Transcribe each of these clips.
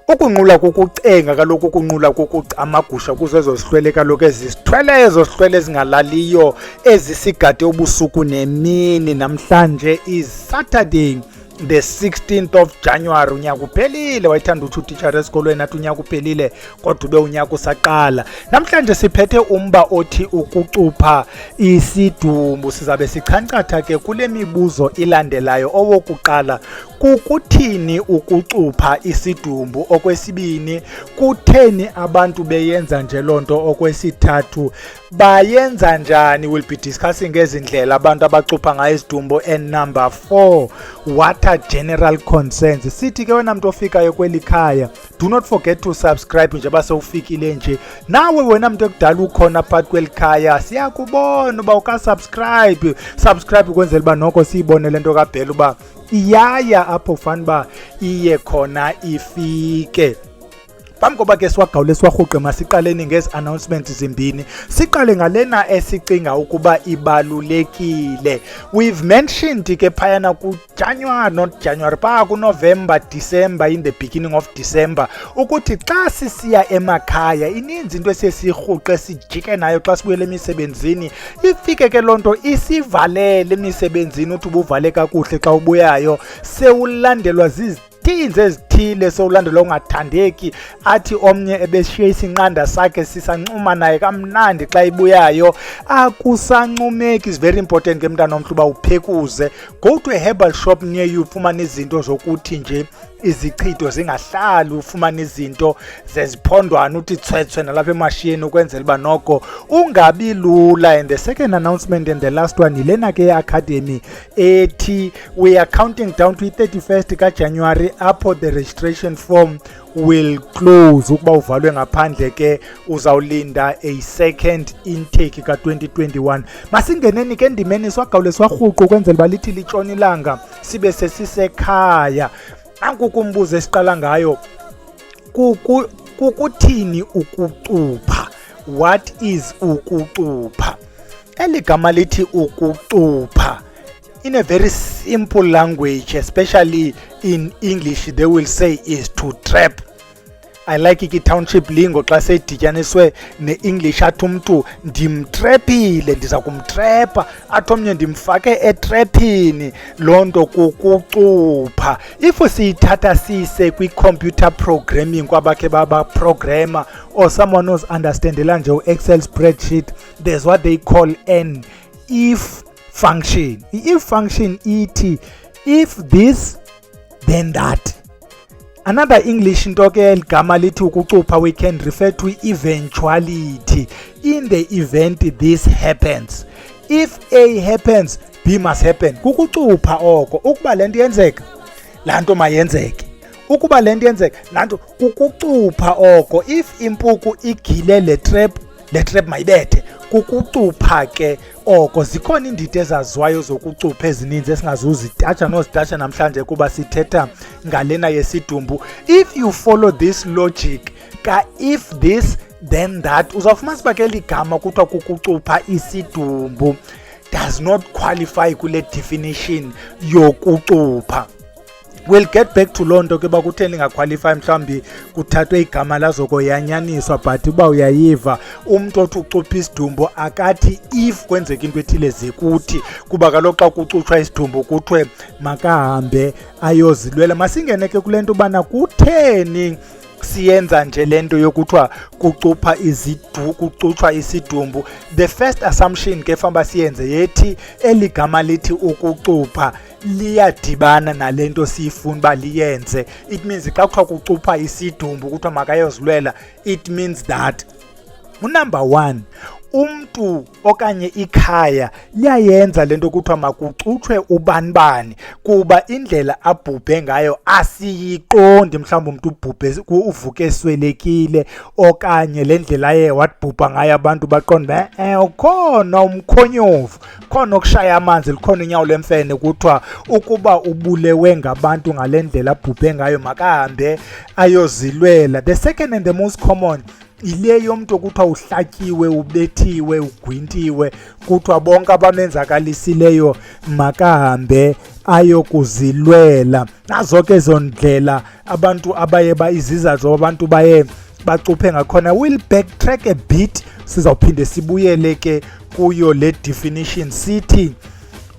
Ukunqula kukucenga kaloku ukunqula amagusha kuzo ezosihlwele kaloku ezisithwele ezosihlwele ezingalaliyo ezisigade ubusuku nemini. Namhlanje is Saturday the 16th of January. Unyaka uphelile. Wayithanda uthi utitshala esikolweni athi unyaka uphelile kodwa ube unyaka usaqala. Namhlanje siphethe umba othi ukucupha isidumbu. Sizabe sichancatha ke kule mibuzo ilandelayo. Owokuqala, kukuthini ukucupha isidumbu? Okwesibini, kutheni abantu beyenza nje lonto? Okwesithathu, bayenza njani? We'll be discussing ezindlela abantu abacupha ngayo isidumbu. And number 4, what are general concerns? Sithi ke wena muntu ofikayo kweli khaya, do not forget to subscribe njengoba sewufikile nje. Nawe wena muntu ekudala ukhona phakathi kweli khaya, siyakubona uba ukasubscribe. Subscribe ukwenzela uba noko siyibone lento kaBhela uba iyaya apho ufana uba iye khona ifike. Phambi koba ke siwagawule siwarhuqe, masiqaleni ngezi-announcements zimbini. Siqale ngalena esicinga ukuba ibalulekile. We've mentioned ke phayana ku-January, not January, phaa ku-November, December, in the beginning of December, ukuthi xa sisiya emakhaya ininzi into esiyirhuqe sijike nayo xa sibuyele emisebenzini. Ifike ke loo nto isivalele emisebenzini, uthi ubuvale kakuhle xa ubuyayo sewulandelwa tinze ezithile, sewulandelwa ungathandeki, athi omnye ebeshiye isinqanda sakhe sisancuma naye kamnandi xa ibuyayo. Akusancumeki. Is very important ke mntana omhlu uba uphekuze. Go to a herbal shop near you, ufumane izinto zokuthi nje izichitho zingahlali, ufumane izinto zeziphondwana uthi tswetswe nalapha emashiyeni ukwenzela uba noko ungabi lula. And the second announcement and the last one ilena ke academy ethi we are counting down to 31st kaJanuary apho the registration form will close. Ukuba uvalwe ngaphandle ke uzawulinda a second intake ka-2021. Masingeneni ke endimeni siwagawule siwarhuqu ukwenzela uba lithi litshona ilanga sibe sesisekhaya. Nankukumbuzo esiqala ngayo, kukuthini ukucupha? What is ukucupha? Eli gama lithi ukucupha, in a very simple language, especially in English, they will say is to trap. I like township lingo xa seyidityaniswe ne-English, athi umntu ndimtrephile, ndiza kumtrepa, athi omnye ndimfake etrepini. Loo nto kukucupha. If siyithatha siyise kwi-computer programming kwabakhe babaprograma or someone who's understandela nje u-Excel spreadsheet, there's what they call an if function. I-if function ithi if this then that. Another English into ke ligama lithi ukucupha, we can refer to eventuality. In the event this happens, if A happens, B must happen. Kukucupha oko. Ukuba lento yenzeka, laa nto mayenzeke. Ukuba lento yenzeka, laa nto kukucupha oko. If impuku igile le trap mayibethe. Kukucupha ke oko. Zikhona indidi ezaziwayo zokucupha ezininzi esingazuzitatsha nozitatsha namhlanje kuba sithetha ngalena yesidumbu. If you follow this logic ka if this then that, uzawufumanisa uba ke ligama kuthiwa kukucupha isidumbu does not qualify kule definition yokucupha. We'll get back to loo nto ke uba kutheni ingaqualify, mhlawumbi kuthathwe igama lazokoyanyaniswa, but uba uyayiva umntu othi ucupha isidumbu akathi if kwenzeka into ethile zikuthi, kuba kaloku xa kucutshwa isidumbu kuthiwe makahambe ayozilwela. Masingene ke kule nto ubana kutheni siyenza nje lento yokuthiwa kucutshwa isidumbu. The first assumption ke famba siyenze yethi eli gama lithi ukucupha liyadibana nalento siyifuna uba liyenze. It means xa kuthiwa kucupha isidumbu kuthiwa makayozilwela, it means that number 1, umntu okanye ikhaya liyayenza lento kuthiwa makucutshwe ubanibani, kuba indlela abhubhe ngayo asiyiqondi. Mhlawumbi umntu ubhubhe uvuke eswelekile, okanye le ndlela ye wabhubha ngayo abantu baqonda ukhona umkhonyovu, khona okushaya amanzi, likhona unyawo lemfene. Kuthiwa ukuba ubulewe ngabantu ngale ndlela abhubhe ngayo makahambe ayozilwela. The second and the most common ile yomntu kuthiwa uhlatyiwe, ubethiwe, ugwintiwe, kuthiwa bonke abamenzakalisileyo makahambe ayokuzilwela. Nazo ke ezo ndlela abantu abaye izizathu abantu baye bacuphe ngakhona. We'll backtrack a bit, sizawuphinde sibuyele ke kuyo le definition. Sithi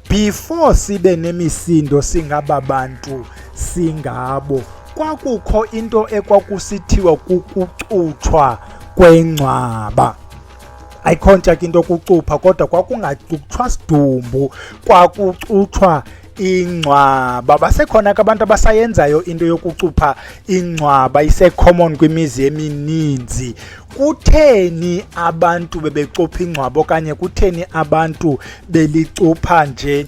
before sibe nemisindo singaba bantu singabo, kwakukho into ekwakusithiwa kukucuthwa kwengcwaba. Ayikho ntsha ke into kucupha, kodwa kwakungacuthwa sidumbu, kwakucuthwa ingcwaba. Basekhona ke abantu abasayenzayo into yokucupha ingcwaba, ise-common kwimizi emininzi. Kutheni abantu bebecupha ingcwaba, okanye kutheni abantu belicupha nje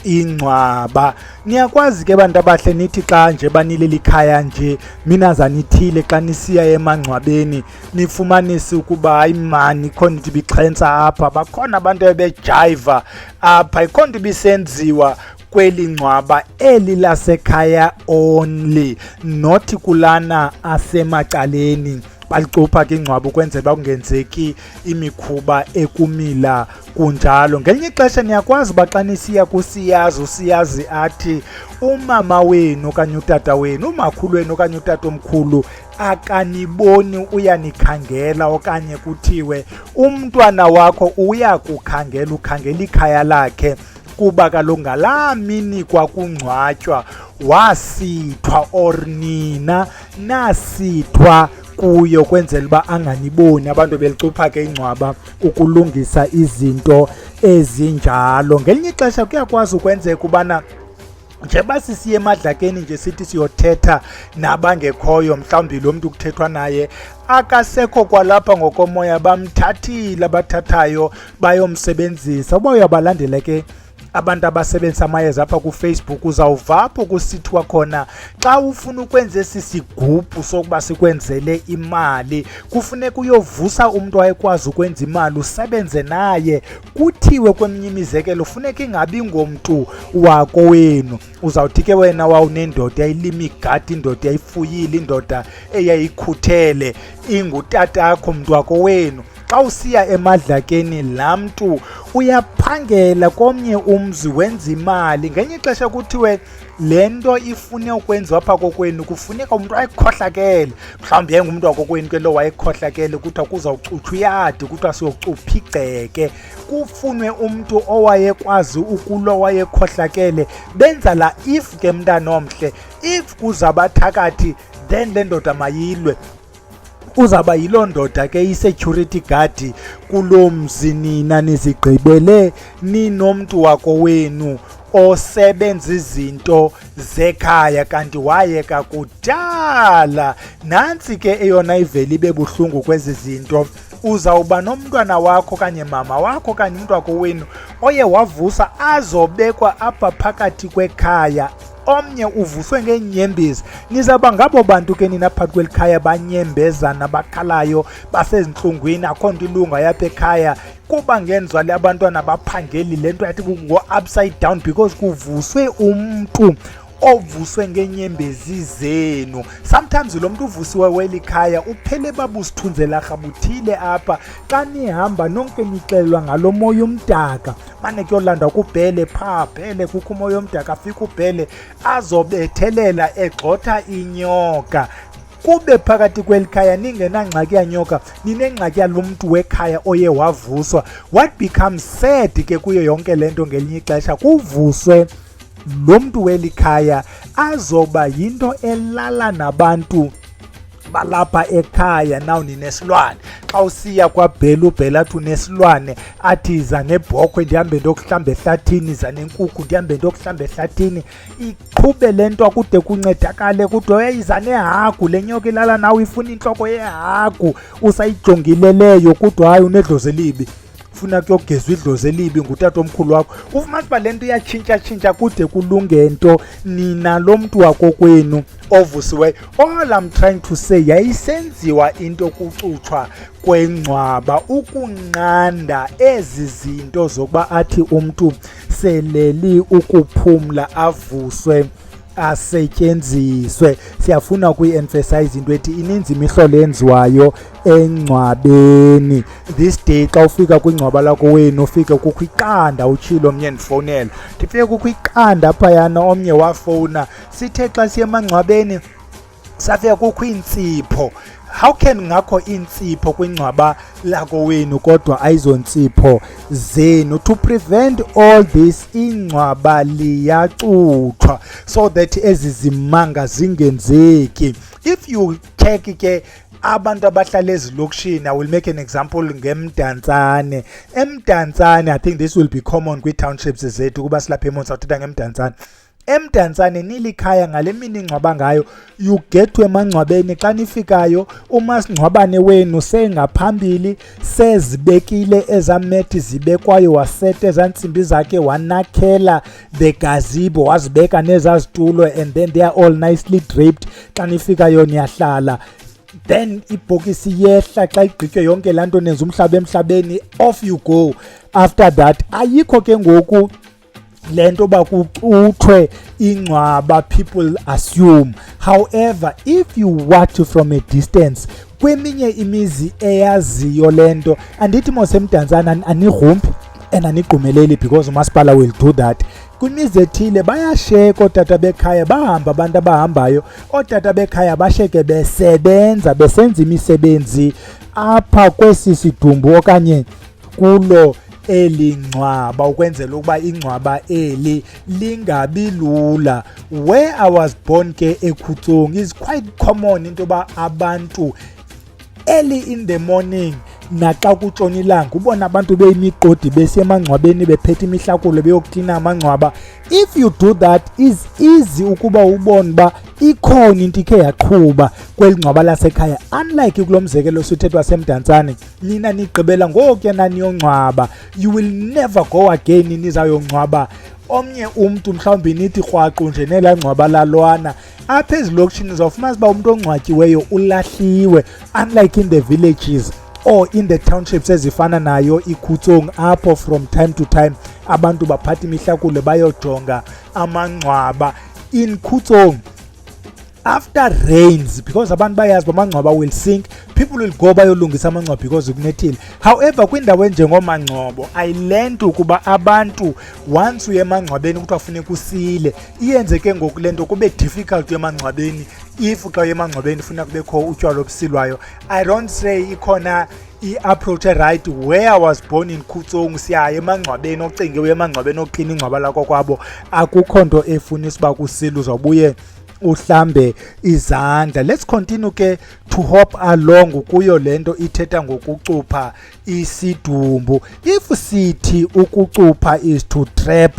ingcwaba? Niyakwazi ke bantu abahle nithi xa nje banileli khaya nje mina zanithile xa nisiya emangcwabeni nifumanise ukuba hayi mani ikhona into ibixhentsa apha, bakhona abantu bebejayiva apha, ikhona into ibisenziwa kweli ngcwaba eli lasekhaya only, not kulana asemacaleni. Balicupha ke ingcwaba ukwenzela uba kungenzeki imikhuba ekumila kunjalo. Ngelinye ixesha niyakwazi uba xa nisiya kusiyazi, usiyazi athi umama wenu okanye utata wenu, umakhulu wenu okanye utata omkhulu akaniboni, uyanikhangela, okanye kuthiwe umntwana wakho uyakukhangela, ukhangela ikhaya lakhe, kuba kaloku ngalaa mini kwakungcwatywa wasithwa, or nina nasithwa kuyo kwenzela uba anganiboni. Abantu belicupha ke ingcwaba ukulungisa izinto ezinjalo. Ngelinye ixesha kuyakwazi ukwenzeka ubana njeba sisiye emadlakeni nje sithi siyothetha nabangekhoyo, mhlawumbi lo mntu kuthethwa naye akasekho kwalapha ngokomoya, bamthathile abathathayo bayomsebenzisa. Uba uyabalandela ke abantu abasebenzisa amayeza apha kuFacebook, uzawuva apho kusithiwa khona xa ufuna ukwenza esi sigubhu sokuba sikwenzele imali, kufuneka uyovusa umntu wayekwazi ukwenza imali, usebenze naye. Kuthiwe kweminye imizekelo funeka ingabi ngomntu wako wenu. Uzawuthi ke wena wawunendoda yayilima igadi, indoda yayifuyile, indoda eyayikhuthele, ingutatakho mntu wako wenu. Xa usiya emadlakeni laa mntu uyaphangela komnye umzi wenza imali. Ngenye ixesha kuthiwe le nto ifune ukwenziwa apha kokwenu kufuneka umntu wayekhohlakele, mhlawumbi yayingumntu wakokwenu ke lo wayekhohlakele, kuthiwa kuzawucuthwa iyadi, kuthiwa siyocupha igceke, kufunwe umntu owayekwazi ukulo wayekhohlakele. Benza la if ke mntana omhle, if kuzaba thakathi then le ndoda mayilwe, uzaba yiloo ndoda ke i-security guard kuloo mzi. Nina nizigqibele ninomntu wako wenu osebenza izinto zekhaya kanti wayeka kudala. Nantsi ke eyona ivele ibe buhlungu kwezi zinto, uzawuba nomntwana wakho okanye mama wakho okanye umntu wako wenu oye wavusa azobekwa apha phakathi kwekhaya, omnye uvuswe ngeenyembezi. Nizawuba ngabo bantu ke nina phakathi kweli khaya banyembezana, bakhalayo, basezintlungwini, akho nto ilunga yapha ekhaya, kuba ngenzwali abantwana baphangeli le nto yathi kungo-upside down because kuvuswe umntu ovuswe ngeenyembezi zenu. Sometimes lo mntu uvusiwe weli khaya uphele babusithunze larha buthile apha. Xa nihamba nonke nixelelwa ngalo moya omdaka, mane kuyolandwa kubhele phaa, bhele kukho umoya omdaka, afike ubhele azobethelela egxotha inyoka. Kube phakathi kweli khaya ningenangxaki yanyoka, ninengxaki yalo mntu wekhaya oye wavuswa. What becomes sad ke kuyo yonke le nto ngelinye ixesha, kuvuswe lo mntu weli khaya azoba yinto elala nabantu balapha ekhaya. Naw ninesilwane, xa usiya kwabhela ubhela athi unesilwane, athi iza nebhokhwe ndihambe ndokuhlamba ehlathini, iza nenkukhu ndihambe ndokuhlamba ehlathini, iqhube le nto akude kuncedakale. Kuthiwa iza nehagu, le nyoka ilala nawe ifuna intloko yehagu, usayijongile leyo, kuthiwa hayi unedlozi elibi, funa kuyogezwa idlozi elibi ngutata omkhulu wakho. Ufumanisa uba le nto iyatshintsha kude kulunge nto. Nina lo mntu wakokwenu ovusiweyo, all I'm trying to say, yayisenziwa into kucuthwa kwengcwaba ukunqanda ezi zinto zokuba athi umntu seleli ukuphumla avuswe asetyenziswe. Siyafuna ukuyi-emphasize into ethi ininzi imihlolo yenziwayo engcwabeni. This day xa ufika kwingcwaba lakho wenu ufike kukho iqanda, utshilo omnye ndifowunela ndifike kukho iqanda phayana, omnye wafowuna sithe xa siye emangcwabeni safika kukho iintsipho. How can ngakho iintsipho kwingcwaba lakho wenu kodwa ayizontsipho zenu? To prevent all this, ingcwaba liyacuthwa so that ezi zimanga zingenzeki. If you check ke abantu abahlala ezilokishini, I will make an example ngeMdantsane. eMdantsane, I think this will be common kwi-townships zethu kuba silapha eMonti sawuthetha ngeMdantsane. eMdantsane nilikhaya ngale mini ingcwaba ngayo, you get to emangcwabeni xa nifikayo umasingcwabane wenu sengaphambili sezibekile ezamethi zibekwayo, waseta ezantsimbi zakhe, wanakhela the gazebo, wazibeka nezazitulo, and then they are all nicely draped. Xa nifikayo niyahlala, then ibhokisi yehla xa igqitywe yonke laa nto nenza umhlaba emhlabeni, off you go. After that ayikho ke ngoku lento ba kucuthwe ingcwaba, people assume. However, if you watch from a distance, kweminye imizi eyaziyo lento, andithi mos eMdantsane anirumpi and anigqumeleli because umasipala will do that. Kwimizi ethile bayasheka ootata bekhaya, bahamba abantu abahambayo, ootata bekhaya basheke besebenza, besenza imisebenzi apha kwesi sidumbu okanye kulo eli ngcwaba, ukwenzela ukuba ingcwaba eli lingabi lula. Where I was born ke eKhutsong is quite common into ba abantu early in the morning naxa kutshona ilanga ubona abantu beyimiqodi besiya emangcwabeni bephethe imihlakulo beyokuklina amangcwaba. If you do that, is easy ukuba ubone ba ikhona into ikhe yaqhuba kweli ngcwaba lasekhaya. Unlike kulo mzekelo sithethwa seMdantsane, nina nigqibela ngokuya naniyongcwaba, you will never go again nizayongcwaba omnye umntu, mhlawumbi nithi rhwaqo nje nela ngcwaba lalwana. Apha ezilokishini zawufumana uba umntu ongcwatyiweyo ulahliwe, unlike in the villages or in the townships ezifana nayo iKhutsong, apho from time to time abantu baphatha imihlakulo bayojonga amangcwaba. In Khutsong, after rains, because abantu bayazi amangcwaba will sink, people will go bayolungisa amangcwaba because kunethile. However, kwindawo enjengomangcobo I learned ukuba abantu once uye emangcwabeni kuthiwa funeka usile, iyenzeke ngoku lento kube difficult emangcwabeni. If xa uye emangcwabeni funeka kubekho utywala obusilwayo, I don't say ikhona i-approach right. Where I was born in Khutsong, siyaya emangcwabeni ocinge uye emangcwabeni oqina ingcwaba lakho kwabo, akukho nto efunisa uba kusile uzobuye uhlambe izandla. Let's continue ke to hop along kuyo lento ithetha ngokucupha isidumbu. If sithi ukucupha is to trap,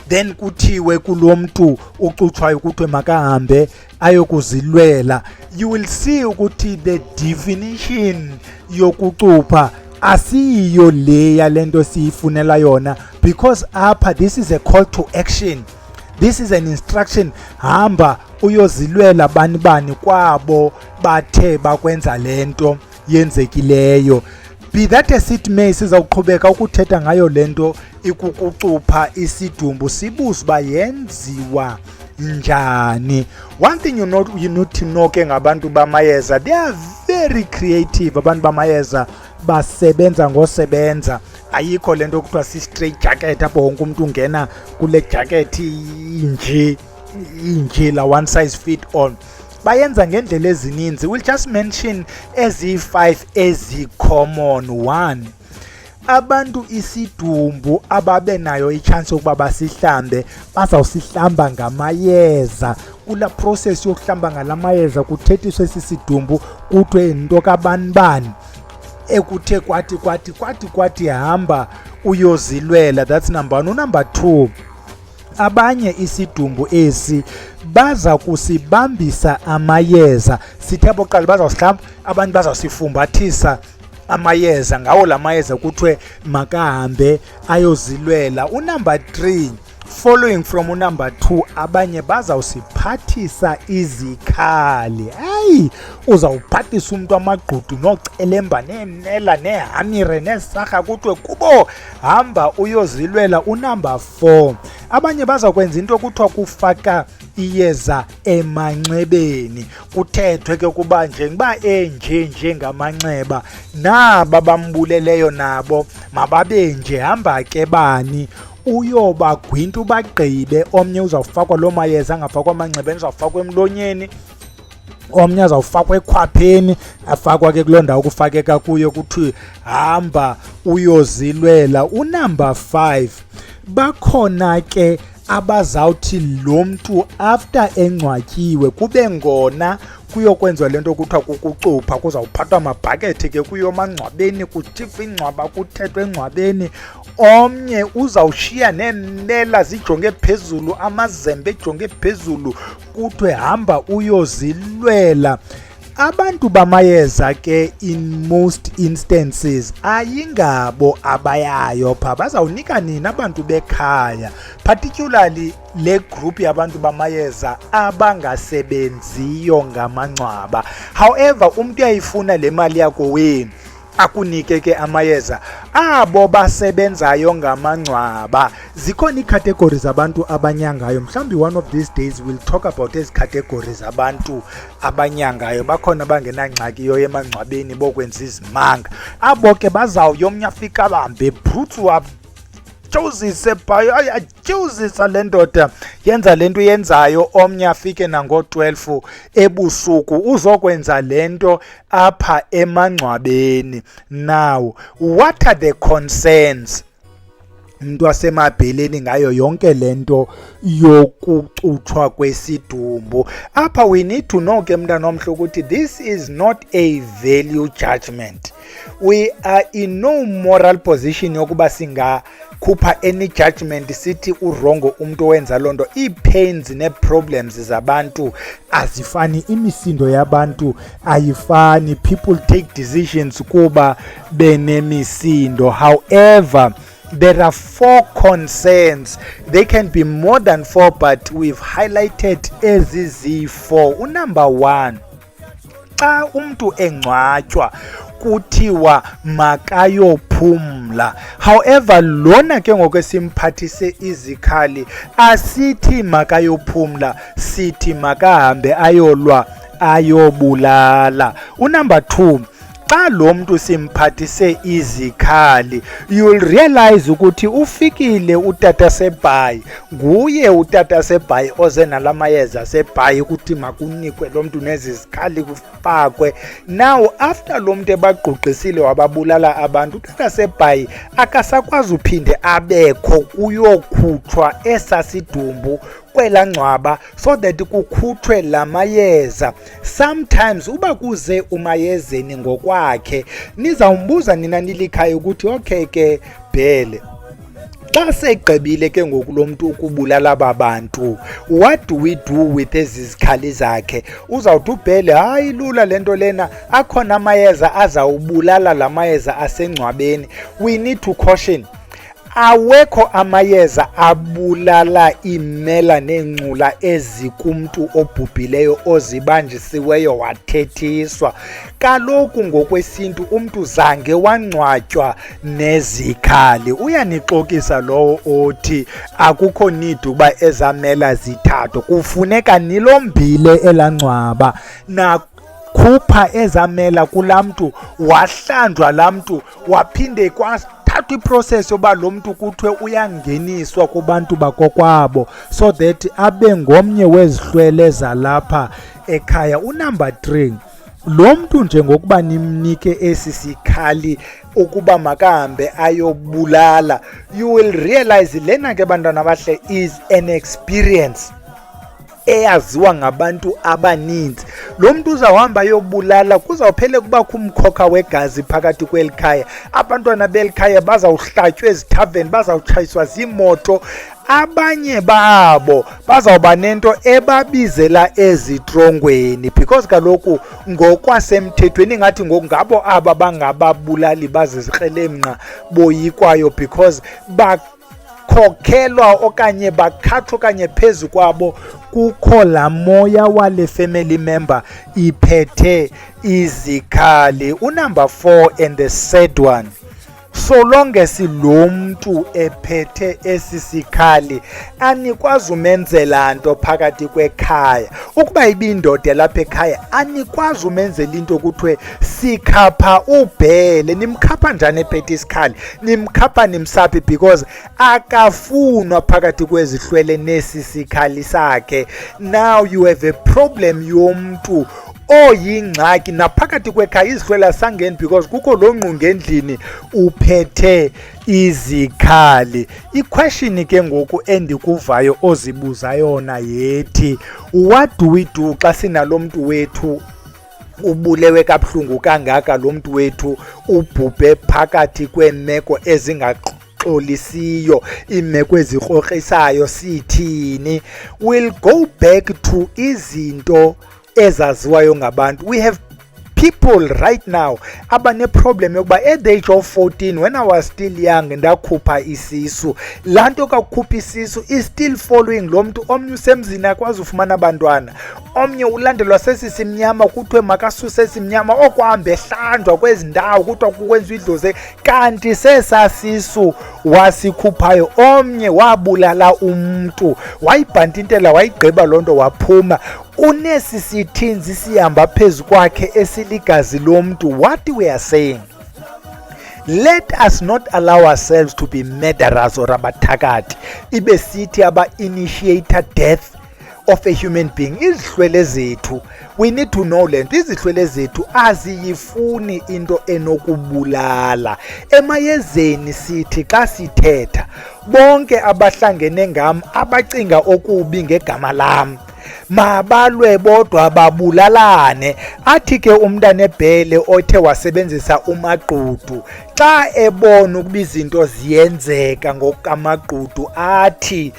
then kuthiwe kulo mntu ucuthwayo kuthiwe makahambe ayokuzilwela, you will see ukuthi the definition yokucupha asiyo le yalento siyifunela yona, because apha this is a call to action. This is an instruction. Hamba uyozilwela bani kwabo bathe bakwenza lento yenzekileyo. Be that as it may, sizawuqhubeka ukuthetha ngayo lento ikukucupha isidumbu, sibuze uba yenziwa njani. One thing you need to know ke ngabantu bamayeza, they are very creative. Abantu bamayeza basebenza ngosebenza. Ayikho lento kuthiwa si-straight jacket apho wonke umuntu ungena kule jacket inje la one size fit all. Bayenza ngendlela ezininzi. We'll just mention ezi-5 ezi-common. 1, abantu isidumbu ababe nayo i-chance yokuba basihlambe bazawusihlamba ngamayeza. Kula process yokuhlamba ngalamayeza kuthethiswe sisidumbu kuthiwe into kabanibani ekuthe kwathi hamba uyozilwela. That's number 1. Number 2, abanye isidumbu esi baza kusibambisa amayeza. Sithi aboqala bazawusihlamba, abantu bazawusifumbathisa amayeza, ngawo la mayeza kuthiwe makahambe ayozilwela. Number 3, Following from unumber 2, abanye bazawusiphathisa izikhali. Hayi, uzawuphathisa umuntu amagqudu nocelemba neemnela nehamire nesarha kuthiwe kubo hamba uyozilwela unumber 4. Abanye bazakwenza into kuthiwa kufaka iyeza emanxebeni, kuthethwe ke kuba njengoba njengamanxeba naba bambuleleyo nabo mababe nje, hamba ke bani uyobagwinta ubagqibe. Omnye uzawufakwa loo mayeza angafakwa amanxebeni, uzawufakwa emlonyeni, omnye azawufakwa ekhwapheni, afakwa ke kuloo ndawo kufakeka kuyo, kuthiwe hamba uyozilwela unumber 5. Bakhona ke abazawuthi lo mntu after engcwatyiwe kube ngona kuyokwenziwa le nto kuthiwa kukucupha. Kuzawuphathwa amabhakethi ke kuyo emangcwabeni, kuthifwe ingcwaba, kuthethwe engcwabeni. Omnye uzawushiya neemela zijonge phezulu, amazembe ejonge phezulu, kuthiwe hamba uyozilwela. Abantu bamayeza ke in most instances ayingabo abayayo pha, bazawunika nini abantu bekhaya, particularly le group yabantu bamayeza abangasebenziyo ngamangcwaba. However, umntu uyayifuna le mali yakho wenu akunike ke amayeza abo basebenzayo ngamangcwaba. Zikhona icategories zabantu abanyangayo, mhlawumbi one of these days we'll talk about ezi categories zabantu abanyangayo. Bakhona bangenangxaki yo emangcwabeni bokwenza izimanga, abo ke bazawuyomnya afika bahambe brutsu josise bhayo ayatyuzisa le ndoda yenza le nto yenzayo. Omnye afike nango-12 ebusuku uzokwenza le nto apha emangcwabeni. Now what are the concerns umuntu wasemabheleni ngayo yonke le nto yokucutshwa kwesidumbu? Apha we need to know ke mntana omhle ukuthi this is not a value judgment. We are in no moral position yokuba singakhupha any judgment sithi urongo umuntu owenza loo nto. Ii-pains nee-problems zabantu azifani, imisindo yabantu ayifani. People take decisions kuba benemisindo. However, there are 4 concerns. They can be more than 4, but we've highlighted ezi 4. Unumber 1, xa umntu engcwatywa kuthiwa makayophumla. However, lona ke ngoku esimphathise izikhali asithi makayophumla, sithi makahambe ayolwa ayobulala. Unumber 2, xa lo mntu simphathise izikhali, you will realize ukuthi ufikile utata sebhayi, nguye utata sebhayi oze nala mayeza sebhayi ukuthi makunikwe lo mntu nezi zikhali kufakwe. Now after lo mntu ebagqugqisile wababulala abantu, utata sebhayi akasakwazi uphinde abekho kuyokhutshwa esasidumbu kwela ngcwaba so that kukhutshwe la mayeza. Sometimes uba kuze umayezeni ngokwakhe, nizawumbuza nina nilikhaya ukuthi okay ke Bhele, xa segqibile ke ngoku lo mntu ukubulala aba bantu, what do we do with ezi zikhali zakhe? Uzawuthi uBhele, hayi lula le nto lena, akhona amayeza azawubulala la mayeza asengcwabeni. We need to caution, awekho amayeza abulala imela nengcula ezikumntu obhubhileyo ozibanjisiweyo wathethiswa. Kaloku ngokwesintu umntu zange wangcwatywa nezikhali. Uyanixokisa lowo othi akukho need uba ezamela zithathwe, kufuneka nilombile elangcwaba nakhupha ezamela kulaa mntu, wahlanjwa laa mntu, waphinde thathwa iprocess yoba lo mntu kuthiwe uyangeniswa kubantu bakokwabo so that abe ngomnye wezihlwele zalapha ekhaya. Unumber 3, lo mntu njengokuba nimnike esi sikhali ukuba makahambe ayobulala, you will realize lena ke bantwana bahle is an experience eyaziwa ngabantu abaninzi. Lo mntu uzawuhamba ayobulala, kuzawuphele kubakho umkhokha wegazi phakathi kweli khaya. Abantwana beli khaya bazawuhlatywa ezithaveni, bazawutshayiswa ziimoto. Abanye babo bazawuba nento ebabizela ezitrongweni because kaloku ngokwasemthethweni ngathi ngoku ngabo aba bangababulali bazizikrelemnqa boyikwayo because bakhokhelwa okanye bakhathwa okanye phezu kwabo kukho laa moya wale family member iphethe izikhali. Unumber 4 and the third one, so long as lo mntu ephethe esi sikhali anikwazi umenzela nto phakathi kwekhaya. Ukuba ibindoda lapha ekhaya anikwazi umenzela into kuthiwe sikhapha ubhele. Nimkhapha njani ephethe isikhali? Nimkhapha nimsaphi because akafunwa phakathi kwezihlwele nesi sikhali sakhe. Now you have a problem yomntu oyingxaki naphakathi kwekhaya. Izihlwela sangeni because kukho lo ngqungu endlini uphethe izikhali. Iquestion ke ngoku endikuvayo ozibuza yona yethi, what do we do xa sinalo mntu wethu ubulewe kabuhlungu kangaka, lo mntu wethu ubhubhe phakathi kweemeko ezingaxolisiyo, iimeko ezikrokrisayo? Sithini? We'll go back to izinto ezaziwayo ngabantu. We have people right now abane problem yokuba at the age of 14 when I was still young ndakhupha isisu. Laa nto kakukhupha isisu is still following lo mntu. Omnye usemzini akwazi ufumana abantwana, omnye ulandelwa sesisimnyama kuthiwe makasuse esimnyama okuhamba ehlanjwa kwezi ndawo kuthiwa kukwenziwa idlozi, kanti sesasisu wasikhuphayo omnye wabulala umntu, wayibhantintela wayigqiba loo nto waphuma. Unesi sithinzi sihamba phezu kwakhe esiligazi lomntu. What we are saying, let us not allow ourselves to be murderers or abathakathi ibe sithi aba-initiator death of a human being. Izihlwele zethu, we need to know le nto, izihlwele zethu aziyifuni into enokubulala. Emayezeni sithi xa sithetha, bonke abahlangene ngam abacinga okubi ngegama lam mabalwe bodwa babulalane. Athi ke umntana ebhele othe wasebenzisa umagqudu xa ebona ukuba izinto ziyenzeka ngokamagqudu athi,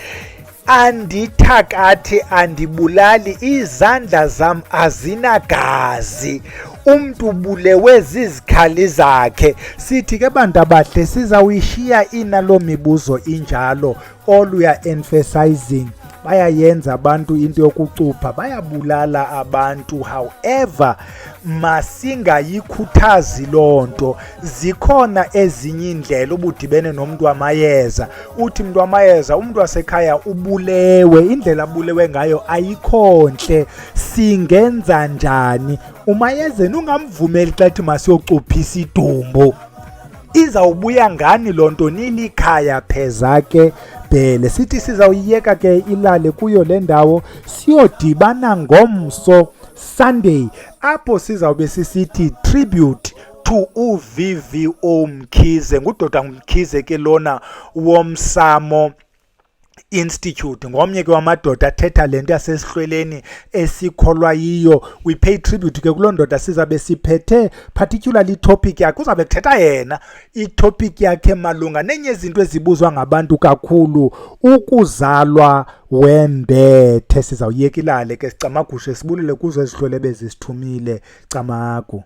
andithakathi andibulali, izandla zam azinagazi, umntu bulewe zizikhali zakhe. Sithi ke bantu abahle sizawuyishiya inalo mibuzo injalo. All we are emphasizing, bayayenza abantu into yokucupha, bayabulala abantu. However, masingayikhuthazi loo nto. Zikhona ezinye iindlela ubudibene nomntu wamayeza, uthi mntu wamayeza umntu wasekhaya ubulewe, indlela abulewe ngayo ayikho ntle, singenza njani? Umayezeni ungamvumeli xa ethi masiyocupha isidumbu. Izawubuya ngani loo nto? Nilikhaya pheza ke bhele. Sithi sizawuyiyeka ke ilale kuyo le ndawo, siyodibana ngomso Sunday apho sizawube sisithi tribute to uVVO Mkhize. Ngudoda Mkhize ke lona womsamo Institute, ngomnye ke wamadoda athetha lento yasesihlweleni esikholwa yiyo. We pay tribute ke kuloo ndoda sizabe siphethe particularly topic yakhe. Uzabe kuthetha yena itopic yakhe malunga nenye izinto ezibuzwa ngabantu kakhulu, ukuzalwa wembethe. Sizawuyeka ilale ke sicamagushe sibulele kuzo ezihlwele bezisithumile. Camagu.